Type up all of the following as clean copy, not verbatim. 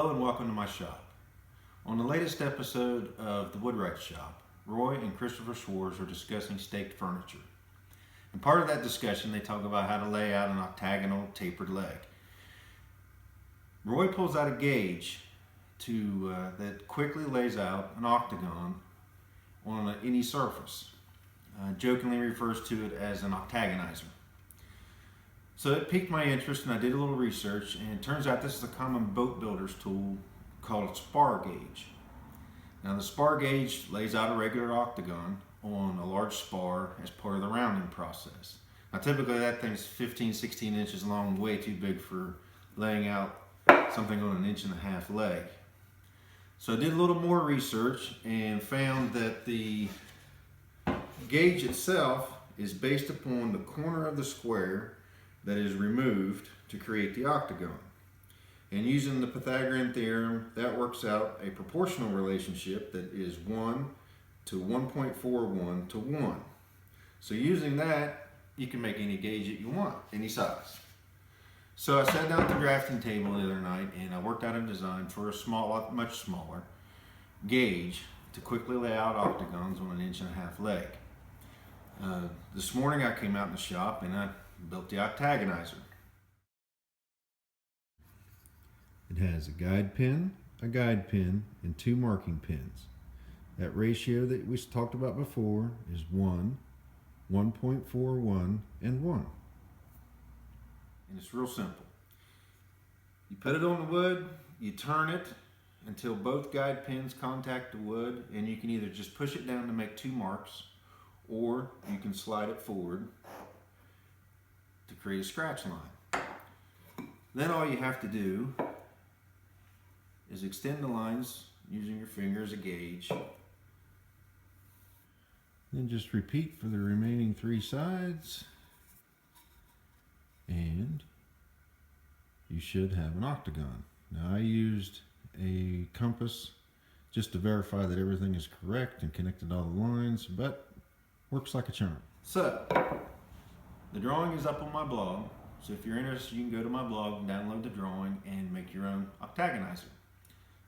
Hello and welcome to my shop. On the latest episode of the Woodwright Shop, Roy and Christopher Schwartz are discussing staked furniture. And part of that discussion, they talk about how to lay out an octagonal tapered leg. Roy pulls out a gauge that quickly lays out an octagon on any surface. Jokingly refers to it as an octagonizer. So it piqued my interest and I did a little research, and it turns out this is a common boat builder's tool called a spar gauge. Now the spar gauge lays out a regular octagon on a large spar as part of the rounding process. Now typically that thing's 15-16 inches long, way too big for laying out something on an 1.5-inch leg. So I did a little more research and found that the gauge itself is based upon the corner of the square that is removed to create the octagon. And using the Pythagorean theorem, that works out a proportional relationship that is 1 to 1.41 to 1. So using that, you can make any gauge that you want, any size. So I sat down at the drafting table the other night and I worked out a design for a much smaller gauge to quickly lay out octagons on an 1.5-inch leg. This morning I came out in the shop and I built the Octagonizer. It has a guide pin, and 2 marking pins. That ratio that we talked about before is 1, 1.41, and 1. And it's real simple. You put it on the wood, you turn it until both guide pins contact the wood, and you can either just push it down to make 2 marks, or you can slide it forward to create a scratch line. Then all you have to do is extend the lines using your finger as a gauge. Then just repeat for the remaining 3 sides, and you should have an octagon. Now I used a compass just to verify that everything is correct and connected all the lines, but works like a charm. So the drawing is up on my blog, so if you're interested, you can go to my blog and download the drawing and make your own octagonizer.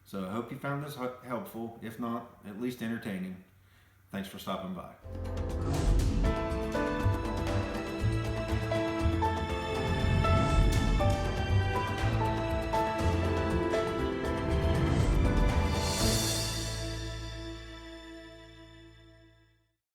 So I hope you found this helpful, if not, at least entertaining. Thanks for stopping by.